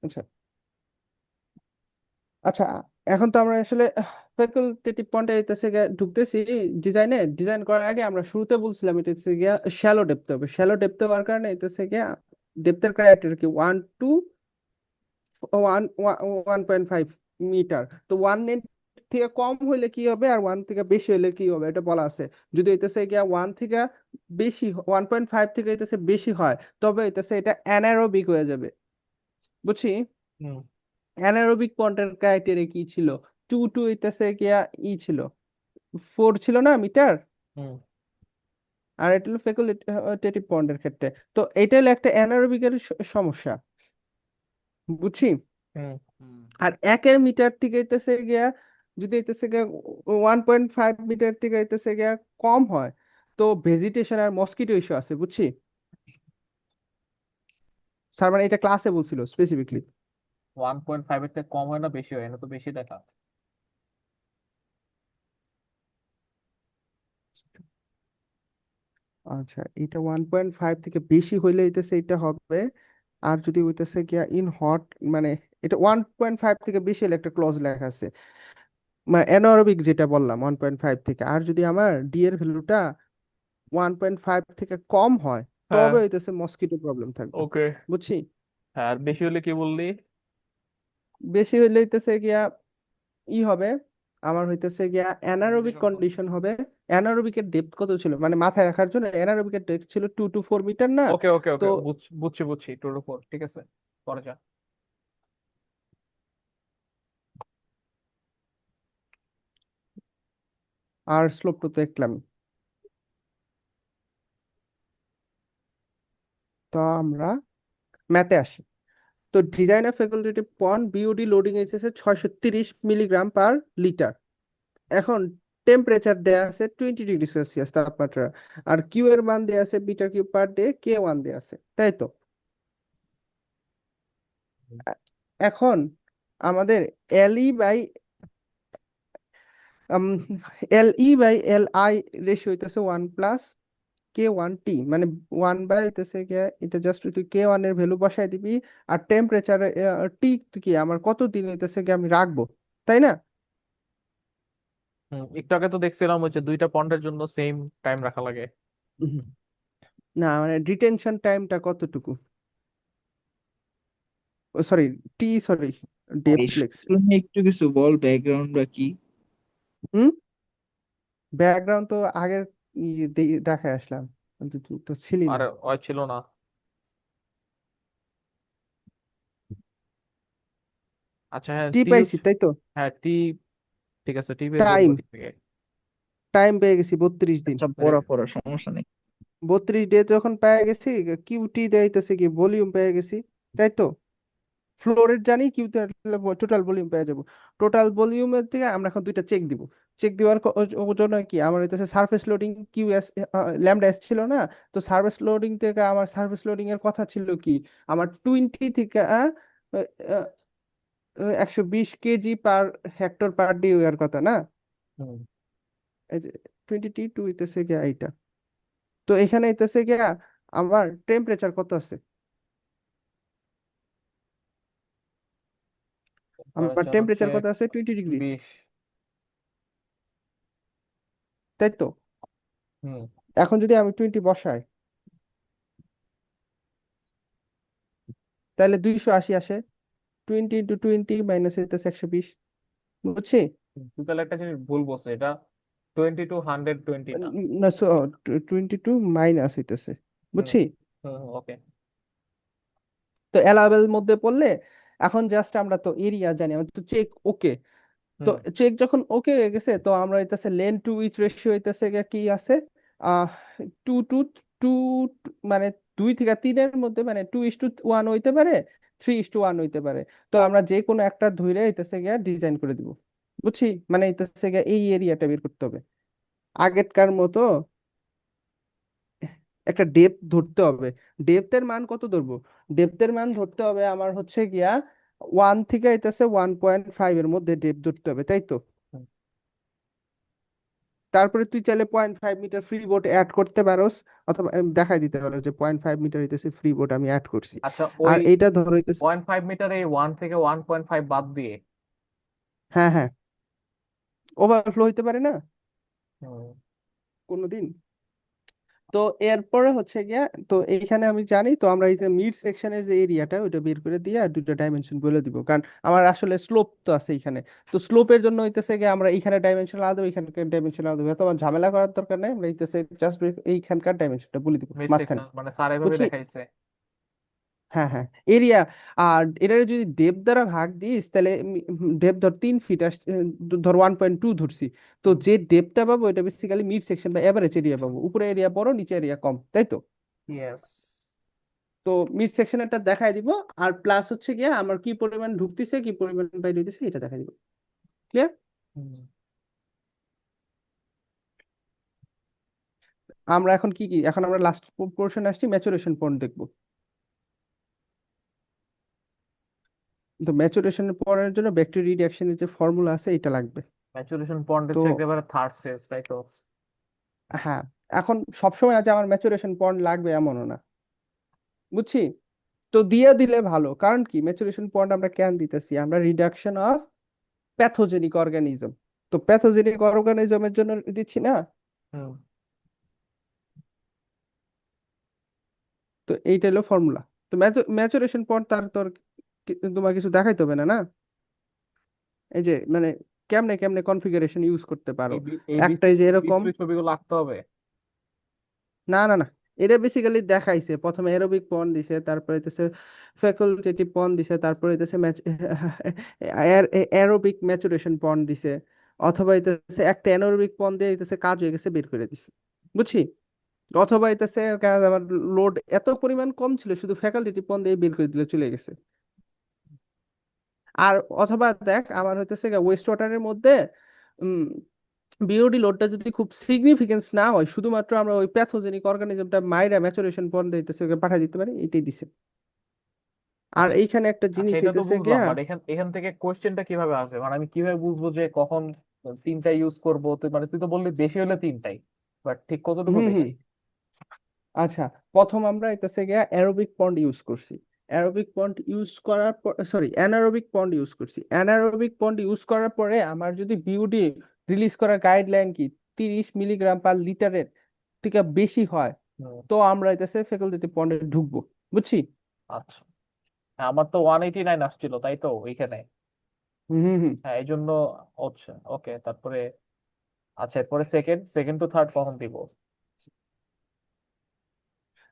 আচ্ছা আচ্ছা, এখন তো আমরা আসলে ফ্যাকাল্টেটিভ পয়েন্টে হইতেছে গিয়ে ঢুকতেছি। ডিজাইন করার আগে আমরা শুরুতে বলছিলাম এটা হচ্ছে গিয়া শ্যালো ডেপথ হবে। শ্যালো ডেপথ হওয়ার কারণে হইতেছে গিয়া ডেপথের ক্রাইটেরিয়া কি 1 1.5 মিটার। তো 1 থেকে কম হইলে কি হবে আর 1 থেকে বেশি হইলে কি হবে এটা বলা আছে। যদি হইতেছে গিয়া 1 থেকে 1.5 থেকে হইতেছে বেশি হয়, তবে হইতেছে এটা অ্যানারোবিক হয়ে যাবে। বুঝছি। হুম। অ্যানারোবিক পয়েন্টের ক্রাইটেরিয়া কি ছিল? টু টু হইতেছে গিয়া ছিল, 4 ছিল না মিটার। হুম। আর এটা হলো ফেকুলিটেটিভ পয়েন্টের ক্ষেত্রে। তো এটা হলো একটা অ্যানারোবিকের সমস্যা। বুঝছি। হুম। হুম। আর 1 মিটার থেকে হইতেছে গিয়া, যদি হইতেছে গিয়া 1.5 মিটার থেকে হইতেছে গিয়া কম হয়, তো ভেজিটেশন আর মসকিটো ইস্যু আছে। বুঝছি। স্যার মানে এটা ক্লাসে বলছিল স্পেসিফিকলি। 1.5 এর থেকে কম হয় না বেশি হয় না, তো বেশি দেখা। আচ্ছা, এটা 1.5 থেকে বেশি হইলে হইতেছে এটা হবে। আর যদি হইতেছে গিয়া ইন হট, মানে এটা 1.5 থেকে বেশি হলে একটা ক্লজ লেখা আছে, মানে অ্যানারোবিক যেটা বললাম 1.5 থেকে। আর যদি আমার ডি এর ভ্যালুটা 1.5 থেকে কম হয়, হ্যাঁ। তবে হইতেছে মসকিটো প্রবলেম থাকবে। ওকে। বুঝছি। হ্যাঁ, আর বেশি হলে কি বললি? বেশি হইলে হইতেছে গিয়া হবে, আমার হইতেছে গিয়া অ্যানারোবিক ভেজিটেশন কম। কন্ডিশন হবে। অ্যানারোবিকের ডেপথ কত ছিল মানে মাথায় রাখার জন্য, অ্যানারোবিকের ডেপথ ছিল 2 to 4 মিটার না? ওকে, ওকে, তো ওকে, বুঝছি বুঝছি, 2 to 4, ঠিক আছে। পরে যা। আর স্লোপটা তো দেখলাম। তো আমরা ম্যাথে আসি। তো design of facultative pond BOD loading এসেছে 630 মিলিগ্রাম পার লিটার। এখন টেম্পারেচার দেয়া আছে 20 ডিগ্রি সেলসিয়াস তাপমাত্রা। আর কিউ এর মান দেয়া আছে metre cube per day, K1 দেয়া আছে, তাই তো? এ- এখন আমাদের এলই বাই এল আই রেশিও হইতেছে 1+K1T, মানে 1 বাই হইতেছে গিয়া এটা জাস্ট তুই K1 এর ভ্যালু বসাই দিবি। আর টেম্পারেচার টি কি আমার কত দিন হইতেছে গিয়া আমি রাখবো, তাই না? একটু আগে তো দেখছিলাম হচ্ছে দুইটা পন্ডের জন্য সেম টাইম রাখা লাগে। উহুম। না মানে ডিটেনশন টাইমটা কতটুকু? সরি, সরি, আর ডেপথ এই লেখছি। সূত্র নিয়ে একটু কিছু বল, ব্যাকগ্রাউন্ড বা কি? হুম। ব্যাকগ্রাউন্ড তো আগের দেখায় আসলাম, কিন্তু তুই তো ছিলি না। আর ওই ছিল না। আচ্ছা, হ্যাঁ, টি টি পাইছি হচ্ছে। তাই তো? হ্যাঁ, টি। ঠিক আছে, টি বের করবো টাইম ঠিক থেকে। টাইম পেয়ে গেছি 32 দিন। আচ্ছা, পড়া পড়া সমস্যা নেই। 32 ডে যখন পেয়ে গেছি, কিউটি দেখাইতেছে কি ভলিউম পেয়ে গেছি, তাই তো? ফ্লোরেট জানি, কিউতে টোটাল ভলিউম পেয়ে যাবো। টোটাল ভলিউমের থেকে আমরা এখন দুইটা চেক দিব। চেক দেওয়ার জন্য কি আমার হইতেছে surface loading Q S, lambda S ছিল না? তো সারফেস লোডিং থেকে আমার সারফেস লোডিং এর কথা ছিল কি, আমার 20 থেকে 120 কেজি পার হেক্টর পার ডে হওয়ার কথা না? হুম। এই যে 22 হইতেছে গিয়া এইটা। তো এখানে হইতেছে গিয়া আমার টেম্পারেচার কত আছে? আমার টেম্পারেচার হচ্ছে টেম্পারেচার কত আছে? 20 ডিগ্রি, 20। তাই তো? হুম। এখন যদি আমি 20 বসাই, তাহলে 280 আসে। 20 × 20 মাইনাস হইতেছে 120। বুঝছি। তুই তাহলে একটা জিনিস ভুল বলছো, এটা 20 to 120 না। না, 22 মাইনাস হইতেছে। হুম। বুঝছি। হুম। ওকে। তো অ্যালাউবেল মধ্যে পড়লে, এখন জাস্ট আমরা তো এরিয়া জানি, আমাদের তো চেক ওকে। তো হুম। চেক যখন ওকে হয়ে গেছে, তো আমরা হইতেছে লেন টু উইথ রেশিও হইতেছে গিয়া কি আছে, আহ 2 to 2, মানে 2 থেকে 3-এর মধ্যে, মানে 2:1 হইতে পারে, 3:1 হইতে পারে। তো আমরা যে কোনো একটা ধরে হইতেছে গিয়া ডিজাইন করে দিব। বুঝছি। মানে হইতেছে গিয়া এই এরিয়াটা বের করতে হবে আগেরকার মতো। একটা ডেপথ ধরতে হবে। ডেপথের মান কত ধরবো? ডেপথের মান ধরতে হবে আমার হচ্ছে গিয়া 1 থেকে হইতেছে 1.5 এর মধ্যে ডেপথ ধরতে হবে, তাই তো? হুম। তারপরে তুই চাইলে 0.5 মিটার ফ্রি বোর্ড অ্যাড করতে পারোস, অথবা দেখাই দিতে পারো যে 0.5 মিটার হইতেছে ফ্রি বোর্ড আমি অ্যাড করছি। আচ্ছা, ওই আর এইটা ধর হইতেছে, 0.5 মিটার এই 1 থেকে 1.5 বাদ দিয়ে। হ্যাঁ হ্যাঁ, ওভারফ্লো হইতে পারে না হুম, কোনোদিন। তো এরপরে হচ্ছে গিয়া, তো এইখানে আমি জানি, তো আমরা এই যে মিড সেকশনের যে এরিয়াটা ওইটা বের করে দিয়ে আর দুটো ডাইমেনশন বলে দিব, কারণ আমার আসলে স্লোপ তো আছে এখানে। তো স্লোপের জন্য হইতেছে গিয়ে আমরা এইখানে ডাইমেনশন আলাদা দেবো, এখানকার ডাইমেনশন আলাদা দেবো, তোমার ঝামেলা করার দরকার নেই, আমরা হইতেছে জাস্ট এইখানকার ডাইমেনশনটা বলে দিব মিড মাঝখানে। সেকশন মানে স্যার এভাবে বুঝছি, দেখাইছে। হ্যাঁ হ্যাঁ, এরিয়া। আর এটা যদি ডেপ দ্বারা ভাগ দিস তাহলে ডেপ ধর 3 ফিট আসছে, ধর 1.2 ধরছি, তো হুম, যে ডেপটা পাবো এটা বেসিক্যালি মিড সেকশন বা এভারেজ এরিয়া পাবো, উপরে এরিয়া বড় নিচে এরিয়া কম, তাই তো? ইয়েস। তো মিড সেকশনেরটা দেখাই দিব, আর প্লাস হচ্ছে গিয়ে আমার কি পরিমাণ ঢুকতেছে কি পরিমাণ বাইরে হইতেছে এটা দেখাই দিব। ক্লিয়ার? আমরা এখন কি কি, এখন আমরা লাস্ট পোর্শন আসছি, ম্যাচুরেশন পয়েন্ট দেখবো। তো ম্যাচুরেশন পয়েন্টের জন্য ব্যাকটেরিয়া রিঅ্যাকশনের যে ফর্মুলা আছে এটা লাগবে। ম্যাচুরেশন পয়েন্ট তো হচ্ছে একেবারে থার্ড স্টেজ, তাই তো? হ্যাঁ, এখন সবসময় আছে আমার ম্যাচুরেশন পয়েন্ট লাগবে এমনও না, বুঝছি। তো দিয়ে দিলে ভালো, কারণ কি ম্যাচুরেশন পয়েন্ট আমরা কেন দিতেছি, আমরা রিডাকশন অফ প্যাথোজেনিক অর্গানিজম, তো প্যাথোজেনিক অর্গানিজমের জন্য দিচ্ছি না। হুম। তো এইটা হলো ফর্মুলা। তো ম্যাচুরেশন পয়েন্ট তার তোর তোমার কিছু দেখাইতে হবে না না, এই যে মানে কেমনে কেমনে কনফিগারেশন ইউজ করতে পারো। এই একটা এই যে এরকম, বিশ্রী ছবিগুলো আঁকতে হবে। না না না, এটা বেসিক্যালি দেখাইছে, প্রথমে অ্যারোবিক পন দিছে, তারপরে হইতেছে ফ্যাকাল্টেটিভ পন দিছে, তারপরে হইতেছে অ্যারোবিক ম্যাচুরেশন পন দিছে, অথবা হইতেছে একটা অ্যানারোবিক পন দিয়ে হইতেছে কাজ হয়ে গেছে বের করে দিছে, বুঝছি। অথবা হইতেছে আমার লোড এত পরিমাণ কম ছিল, শুধু ফ্যাকাল্টেটিভ পন দিয়ে বের করে দিলে চলে গেছে। আর অথবা দেখ আমার হইতেছে ওয়েস্ট ওয়াটারের মধ্যে বিওডি লোডটা যদি খুব সিগনিফিকেন্স না হয়, শুধুমাত্র আমরা ওই প্যাথোজেনিক অর্গানিজমটা মাইরা ম্যাচুরেশন পর্যন্ত দিতেছে ওকে পাঠিয়ে দিতে পারি, এটাই দিছে। আর আচ্ছা এইখানে একটা আচ্ছা, জিনিস এটা তো হইতেছে বুঝলাম, গিয়া, বাট এখান এখান থেকে কোশ্চেনটা কিভাবে আসবে? মানে আমি কিভাবে বুঝবো যে কখন তিনটা ইউজ করবো? তুই মানে তুই তো বললি বেশি হলে তিনটাই, বাট ঠিক কতটুকু হুম বেশি? হুম, আচ্ছা, প্রথম আমরা হইতেছে গিয়া অ্যারোবিক পন্ড ইউজ করছি। অ্যারোবিক পন্ড ইউজ করার পর, সরি, অ্যানারোবিক পন্ড ইউজ করছি। অ্যানারোবিক পন্ড ইউজ করার পরে আমার যদি বিওডি রিলিজ করার গাইডলাইন কি 30 মিলিগ্রাম/লিটারের থেকে বেশি হয়, হুম, তো আমরা হইতেছে ফ্যাকাল্টেটিভ পন্ডে ঢুকবো, বুঝছি। আচ্ছা। হ্যাঁ, আমার তো 189 আসছিল, তাই তো ওইখানে। হুম হুম হুম। হ্যাঁ, এই জন্য। আচ্ছা, ওকে, তারপরে আচ্ছা, এরপরে সেকেন্ড সেকেন্ড টু থার্ড কখন দিব?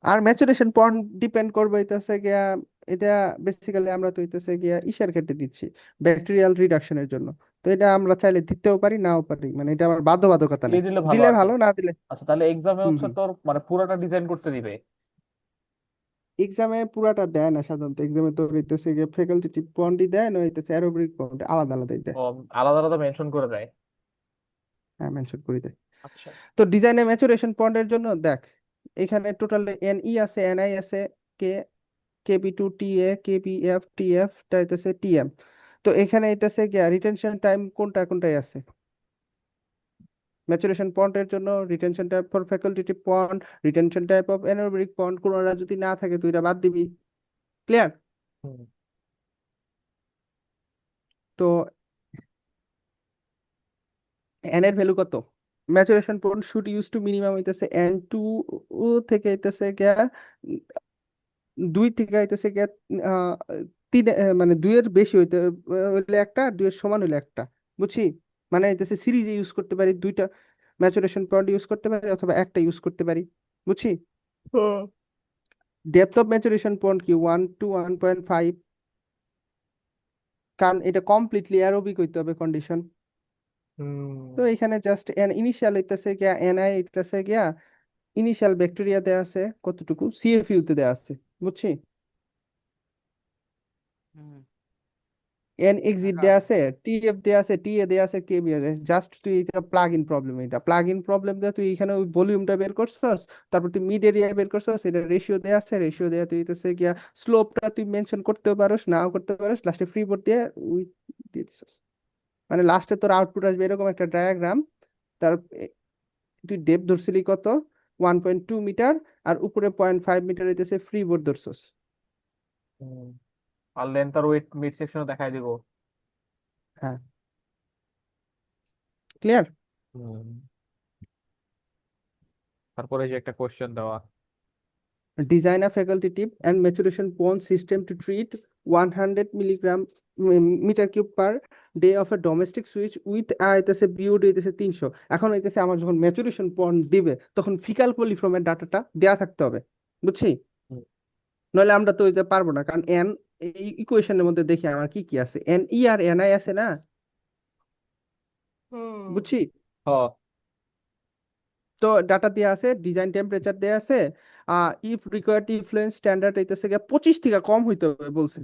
আর ম্যাচুরেশন পয়েন্ট ডিপেন্ড করবে হইতেছে গিয়া, এটা বেসিক্যালি আমরা তো হইতেছে গিয়া ইসার ক্ষেত্রে দিচ্ছি, ব্যাকটেরিয়াল রিডাকশনের জন্য। তো এটা আমরা চাইলে দিতেও পারি নাও পারি, মানে এটা আমার বাধ্যবাধকতা দিয়ে নাই, দিলে ভালো দিলে আর কি। ভালো, না দিলে। আচ্ছা, তাহলে এক্সামে হুম হচ্ছে হুম, তোর মানে পুরোটা ডিজাইন করতে দিবে? এক্সামে পুরাটা দেয় না সাধারণত, এক্সামে তো হইতেছে গিয়ে ফ্যাকাল্টেটিভ পয়েন্টই দেয় না, হইতেছে অ্যারোবিক পয়েন্ট আলাদা আলাদাই দেয়। ও, আলাদা আলাদা মেনশন করে দেয়? হ্যাঁ, মেনশন করে দেয়। আচ্ছা। তো ডিজাইনে ম্যাচুরেশন পয়েন্টের জন্য দেখ, এখানে টোটাল এনই আছে, এনআই আছে, কে কেবি2 টিএ, কেবিএফ টিএফ, হইতেছে টিএম। তো এখানে হইতেছে গিয়া রিটেনশন টাইম কোনটা কোনটাই আছে ম্যাচুরেশন পয়েন্টের জন্য, retention type for facultative point, retention type of anaerobic point, কোনটা যদি না থাকে তুই এটা বাদ দিবি। ক্লিয়ার? হুম। তো এন এর ভ্যালু কত, maturation point should use to minimum হইতেছে N2 থেকে হইতেছে গিয়া 2 থেকে হইতেছে গিয়া আহ, তিন, মানে 2-এর বেশি হইতে হইলে একটা, আর 2-এর সমান হইলে একটা, বুঝছি। মানে হইতেছে সিরিজে ইউজ করতে পারি দুইটা ম্যাচুরেশন পয়েন্ট ইউজ করতে পারি, অথবা একটা ইউজ করতে পারি, বুঝছি। হুম। ডেপথ অফ ম্যাচুরেশন পয়েন্ট কি 1 to 1.5, কারণ এটা কমপ্লিটলি অ্যারোবিক হইতে হবে কন্ডিশন। তো এখানে জাস্ট ইনিশিয়াল হইতেছে গিয়া এনআই হইতেছে গিয়া ইনিশিয়াল ব্যাকটেরিয়া দেয়া আছে কতটুকু, সিএফইউ তে দেয়া আছে, বুঝছি। হুম। এন এক্সিট ঢাকা। দেয়া আছে, টিএফ দেয়া আছে, টিএ দেয়া আছে, কেবি আছে, জাস্ট তুই এটা প্লাগ ইন প্রবলেম, এটা প্লাগ ইন প্রবলেম দিয়ে তুই এখানে ওই ভলিউমটা বের করছস, তারপর তুই মিড এরিয়া বের করছস, এটা রেশিও দেয়া আছে, রেশিও দেয়া তুই হইতেছে গিয়া স্লোপটা তুই মেনশন করতেও পারোস নাও করতে পারোস, লাস্টে ফ্রি বোর্ড দিয়ে উই দিয়ে দিছস, মানে লাস্টে তোর আউটপুট আসবে এরকম একটা ডায়াগ্রাম। তার তুই ডেপ ধরছিলি কত? 1.2 মিটার, আর উপরে 0.5 মিটার হইতেছে ফ্রি বোর্ড ধরছস। হুম, আর লেন্থ আর ওয়েট মিড সেকশনে দেখাই দিব। হ্যাঁ, ক্লিয়ার? হুম, তারপরে যে একটা কোশ্চেন দেওয়া। Design a facultative and maturation pond system to treat 100 milligram meter cube per day of a domestic sewage with আইতেছে বিওডি হইতেছে 300। এখন হইতেছে আমার যখন ম্যাচুরেশন পন্ড দিবে তখন ফিকাল কলিফর্মের ডাটাটা দেয়া থাকতে হবে, বুঝছি? হুম, নইলে আমরা তো দিতে পারবো না, কারণ এন এই ইকুয়েশনের মধ্যে দেখি আমার কি কি আছে, N E R N I আছে না, বুঝছি? হ, তো ডাটা দেয়া আছে, ডিজাইন টেম্পারেচার দেয়া আছে, ইফ রিকোয়ার্ড ইনফ্লুয়েন্স স্ট্যান্ডার্ড হইতেছে গিয়ে 25 থেকে কম হইতে হবে বলছে।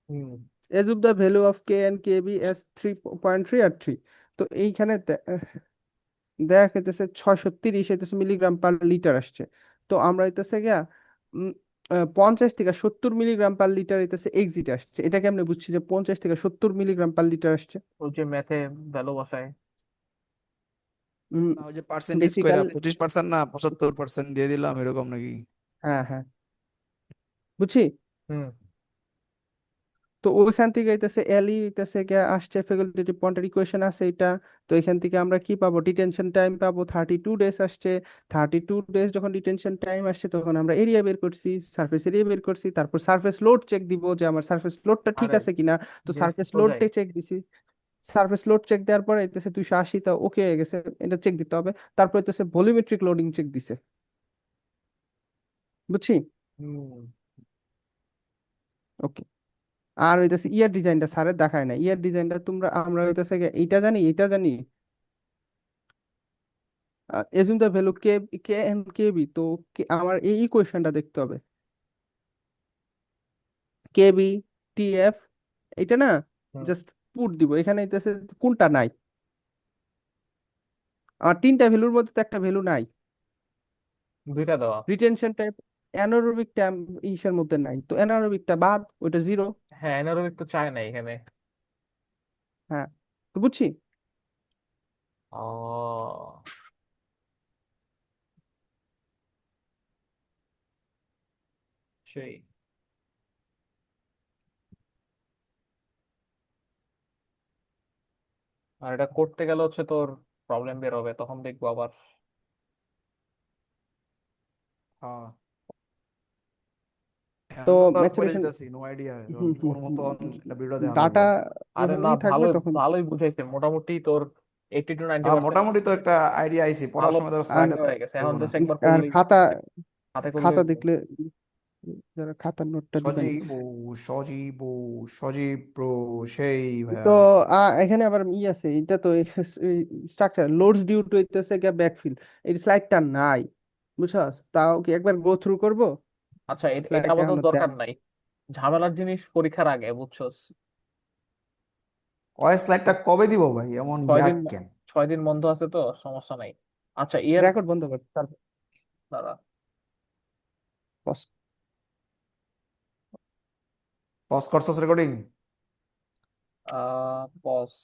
হুম, Assume the value of K and KB as 3.3 আর 3। তো এইখানে দেখা যাইতেছে 630 হইতেছে মিলিগ্রাম পার লিটার আসছে। তো আমরা হইতেছে গিয়া 50 থেকে 70 মিলিগ্রাম পার লিটার হইতেছে এক্সিট আসছে। এটা কেমনে বুঝছি যে 50 থেকে 70 মিলিগ্রাম পার লিটার আসছে? ওই যে ম্যাথে ভ্যালু বসায়। না ওই যে পার্সেন্টেজ বেসিক্যাল, কইরা 25% না 75% দিয়ে দিলাম এরকম নাকি? হ্যাঁ হ্যাঁ, বুঝছি। হুম, তো ওইখান থেকে হইতেছে এলই হইতেছে গিয়া আসছে ফ্যাকাল্টেটিভ পয়েন্টের ইকুয়েশন আছে এটা। তো এখান থেকে আমরা কি পাবো? ডিটেনশন টাইম পাবো 32 ডেজ আসছে। 32 ডেজ যখন ডিটেনশন টাইম আসছে তখন আমরা এরিয়া বের করছি, সারফেস এরিয়া বের করছি, তারপর সারফেস লোড চেক দিব যে আমার সারফেস লোডটা ঠিক আরে আছে কিনা। তো জিনিস সারফেস বোঝাই। লোডটা চেক দিছি। সারফেস লোড চেক দেওয়ার পরে হইতেছে 280, তা ওকে হয়ে গেছে, এটা চেক দিতে হবে। তারপর হইতেছে ভলিউমেট্রিক লোডিং চেক দিছে, বুঝছি? হুম, ওকে। আর হইতেছে ইয়ার ডিজাইনটা স্যারের দেখায় না, ইয়ার ডিজাইনটা আমরা হইতেছে গিয়ে এইটা জানি, এইটা জানি, assume the value k, k and k b. তো আমার এই ইকুয়েশনটা দেখতে হবে, কে বি টি এফ, এটা না, হুম, জাস্ট পুট দিব এখানে, হইতেছে কোনটা নাই, আমার তিনটা ভ্যালুর মধ্যে তো একটা ভ্যালু নাই। দুইটা দেওয়া। রিটেনশন টাইপ অ্যানারোবিক টাইম ইসের মধ্যে নাই, তো অ্যানারোবিকটা বাদ, ওইটা জিরো। হ্যাঁ, এনারোবিক তো চায় না এখানে। হ্যাঁ, তো বুঝছি। ও, সেই। আর এটা করতে গেলে হচ্ছে তোর প্রবলেম বের হবে, তখন দেখবো আবার। হ্যাঁ তো এখন তো পড়ে ম্যাচুরেশন, যেতেছি, নো আইডিয়া এখন হুম হুম, ওর মতন একটা ভিডিও দেখা ডাটা লাগবে। আরে যখন না, থাকবে ভালোই তখন। ভালোই বুঝাইছে মোটামুটি তোর 80 to 90% মোটামুটি তো একটা আইডিয়া আইছে, পড়ার ভালো সময় তো আর স্লাইডে তো হয়ে গেছে, এখন দেবো না। জাস্ট একবার আর করলেই, খাতা, হাতে করলেই খাতা দেখলে যারা খাতার নোটটা দিবেন। সজীব ও সজীব ও সজীব ব্রো, সেই তো ভাইয়া। এখানে আবার আছে, এটা তো স্ট্রাকচার লোডস ডিউ টু হইতেছে গিয়া ব্যাকফিল, এই স্লাইডটা নাই, বুঝছস? তাও কি একবার গো থ্রু করব? আচ্ছা এটা স্লাইড আপাতত এখনো দরকার নাই, ঝামেলার জিনিস পরীক্ষার আগে, বুঝছস? ওই স্লাইডটা কবে দিব ভাই, এমন ছয় ইয়াক দিন কেন? 6 দিন বন্ধ আছে তো, সমস্যা নাই। আচ্ছা ইয়ের রেকর্ড বন্ধ কর, তারপর দাঁড়া, পজ। পজ করছস রেকর্ডিং? পজ